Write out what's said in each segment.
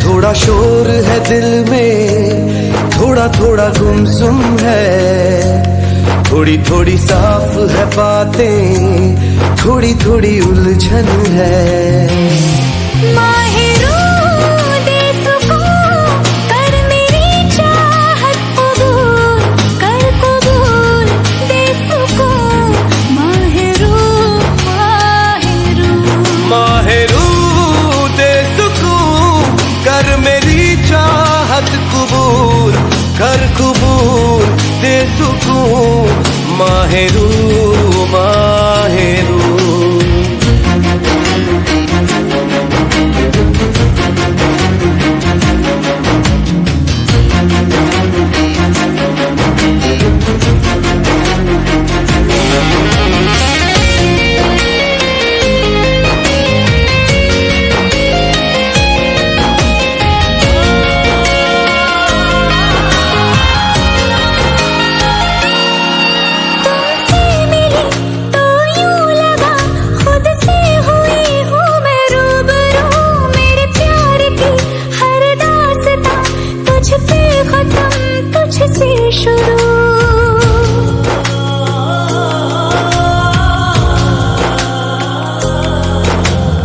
थोड़ा शोर है दिल में, थोड़ा थोड़ा गुमसुम है, थोड़ी थोड़ी साफ है बातें, थोड़ी थोड़ी उलझन है। कबूल कर कबूल दे सुकून माहेरू माहेरू।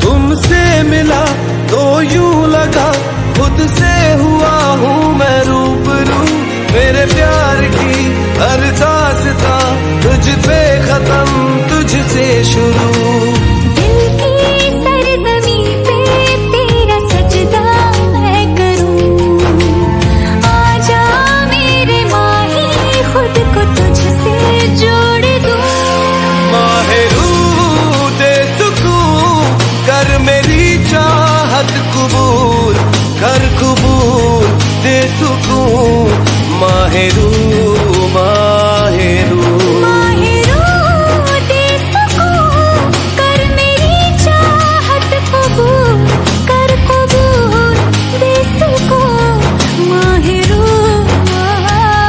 तुमसे मिला तो यूं लगा खुद से हुआ हूँ मैं रूबरू, मेरे प्यार की हर दास्तां तुझ पे खत्म तुझसे शुरू। कबूल कर कबूल दे सुकून माहेरू माहेरू। दे सुकून कर मेरी चाहत कबूल कर कबूल दे सुकून माहेरू माहेरू।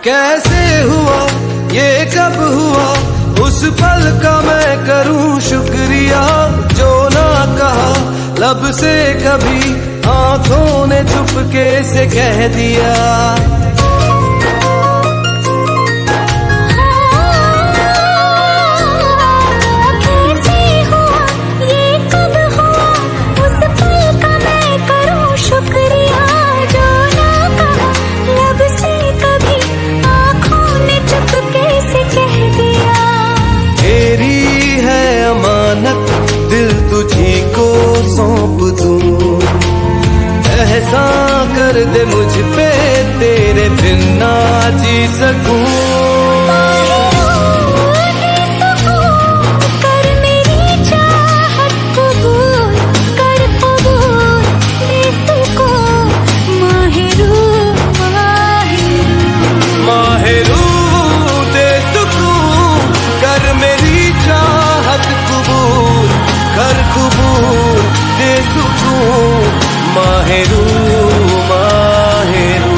कैसे हुआ ये कब हुआ उस पल का मैं करूं शुक्रिया, जो ना कहा लब से कभी आंखों ने चुपके से कह दिया। दिल तुझी को सौंप दूं, एहसान कर दे मुझ पे तेरे बिन ना जी सकूं। कर कबूल दे सुकून माहेरू माहेरू।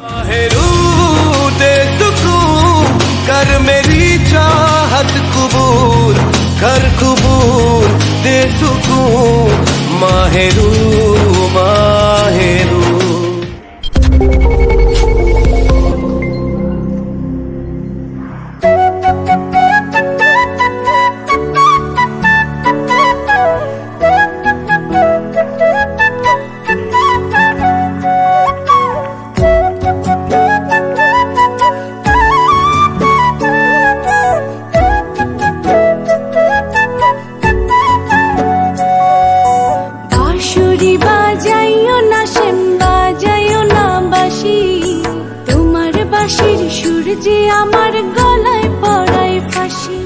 माहेरू दे सुकून कर मेरी चाहत कबूल कर कबूल दे सुकून माहेरू माहेरू। যে আমার গলায় পড়ায় ফাঁসি।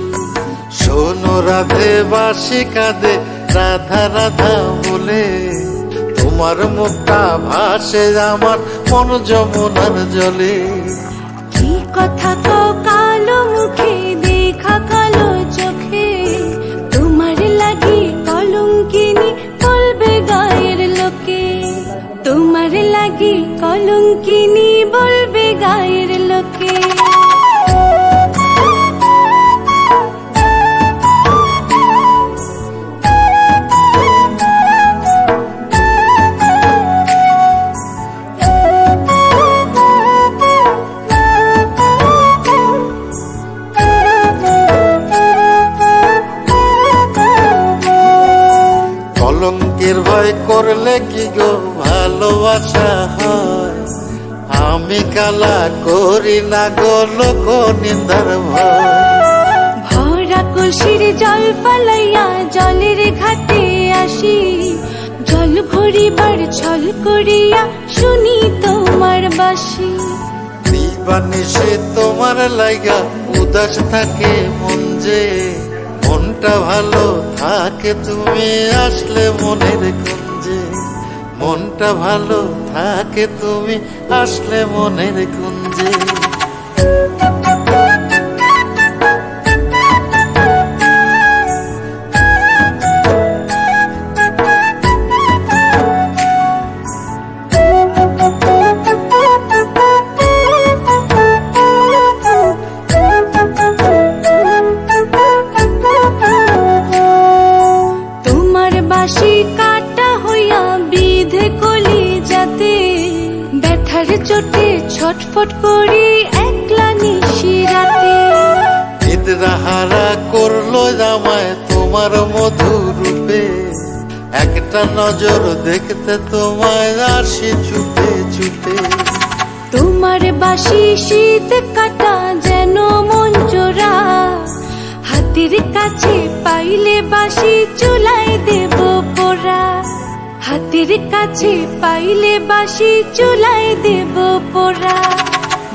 শোনো রাধে বাঁশি কাঁদে রাধা রাধা বলে, তোমার মুখটা ভাসে আমার মন যমুনার জলে। কি কথা কও কালো মুখে দেখা কালো চোখে, তোমার লাগি কলঙ্কিনী বলবে গায়ের লোকে, তোমার লাগি কলঙ্কিনী বলবে গায়ের লোকে। কলঙ্কের ভয় করলে কি গো ভালোবাসা হয়, আমি কালা করি না গো লোক নিন্দার ভয়। ভরা কলসির জল ফালাইয়া জলের ঘাটে আসি, জল ভরিবার ছল করিয়া শুনি তোমার বাঁশি। দিবানিশে তোমার লাইগা উদাস থাকে মন যে, মনটা ভালো থাকে তুমি আসলে মনের কুঞ্জে, মনটা ভালো থাকে তুমি আসলে মনের কুঞ্জে। বাঁশি কাটা হইয়া বিধে কলি যাতে, ব্যথার চোটে ছটফট করি একলা নিশি রাতে। নিদ্রাহারা করলো জামায় তোমার মধুর রূপে, একটা নজর দেখতে তোমায় আসি চুপে চুপে। তোমার বাঁশি শীত কাটা যেন মন জোড়া, হাতের কাছে পাইলে বাঁশি চুলাই দেব পোড়া, হাতের কাছে পাইলে বাঁশি চুলাই দেব পোড়া।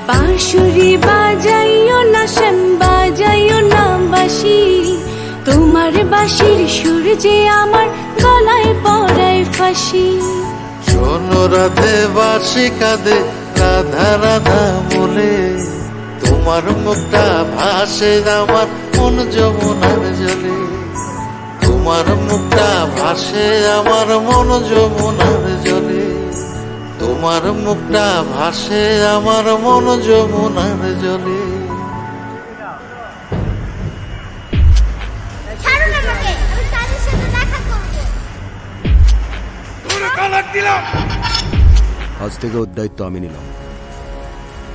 বাঁশুরি বাজাইও না শ্যাম বাজাইও না বাঁশি, তোমার বাঁশির সুর যে আমার গলায় পড়ায় ফাঁসি। শোনো রাধে বাঁশি কাঁদে রাধা রাধা বলে, তোমার মুখটা ভাসে আমার মন যমুনার জলে, তোমার মুখটা ভাসে আমার মন যমুনার জলে, তোমার মুখটা ভাসে আমার মন যমুনার জলে। ছাড়ুন আমাকে, আমি তাদের সাথে দেখা করব। আজ থেকে ওর দায়িত্ব আমি নিলাম।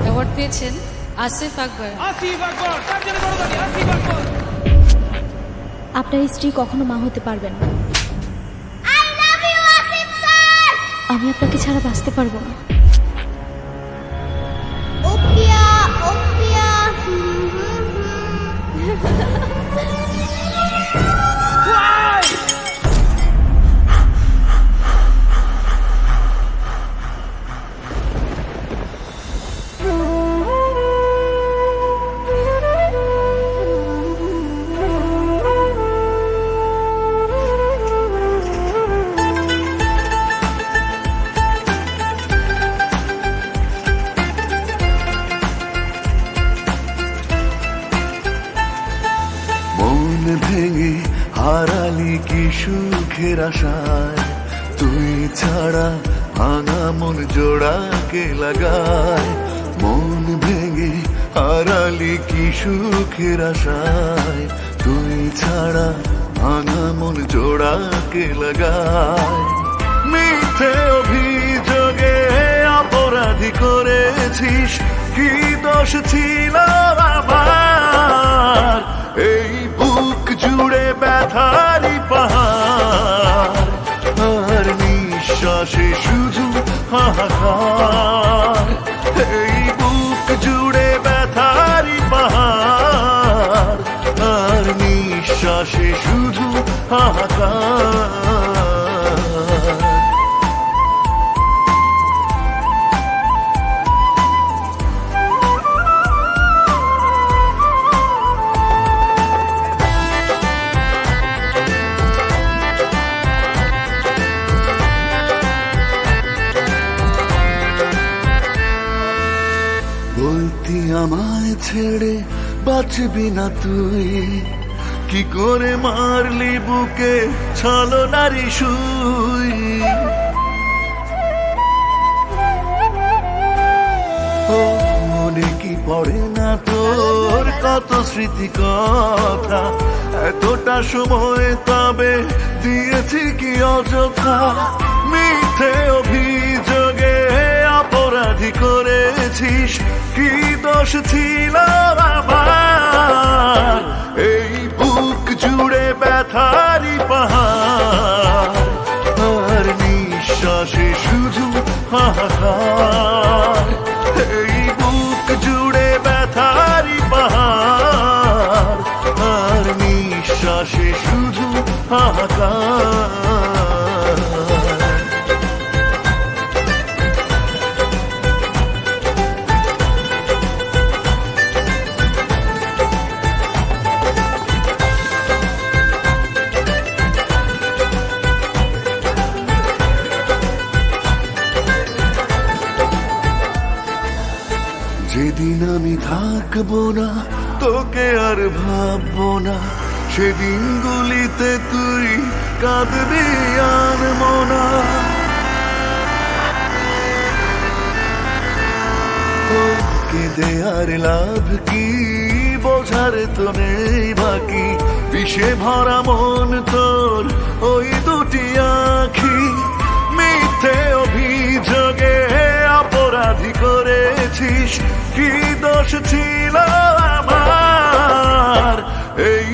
অ্যাওয়ার্ড পেয়েছেন আসিফ আকবর। আপনার স্ত্রী কখনো মা হতে পারবেন না। I love you, Asif sir. আমি আপনাকে ছাড়া বাঁচতে পারবো না। ওপিয়া ওপিয়া। মন ভেঙে হারালি কি সুখের আশায়, তুই ছাড়া ভাঙা মন জোড়াকে লাগায়। মন ভেঙে হারালি কি সুখের আশায়, তুই ছাড়া ভাঙা মন জোড়াকে লাগায়। মিথ্যে অভিযোগে অপরাধী করেছিস, কি দোষ ছিল আমার? এই বুক জুড়ে ব্যথারি পাহাড়, আর নিঃশ্বাসে শুধু হাহাকার। এই বুক জুড়ে ব্যথারি পাহাড়, আর নিঃশ্বাসে শুধু হাহাকার। আমায় ছেড়ে বাঁচবি না তুই, কি করে মারলি বুকে ছলনারি সুই। ও মনে কি পড়ে না তোর কত স্মৃতি কথা, এতটা সময় তবে দিয়েছি কি অযথা। মিথ্যে অভিযোগে অপরাধী করেছিস, কি দোষ ছিল আমার। এই বুক জুড়ে ব্যথারি পাহাড়, আর নিঃশ্বাসে শুধু হাহাকার। এই বুক জুড়ে ব্যথারি পাহাড়, আর নিঃশ্বাসে শুধু হাহাকার। যেদিন আমি থাকবো না, তোকে আর ভাববো না, সেদিনগুলিতে তুই কাঁদবি আর মনা। কেঁদে আর লাভ কি, বোঝার তো নেই বাকি। বিষে ভরা মন তোর ওই দুটি আঁখি, মিথ্যে অভিযোগে অপরাধী করেছিস, কি দোষ ছিল আমার। এই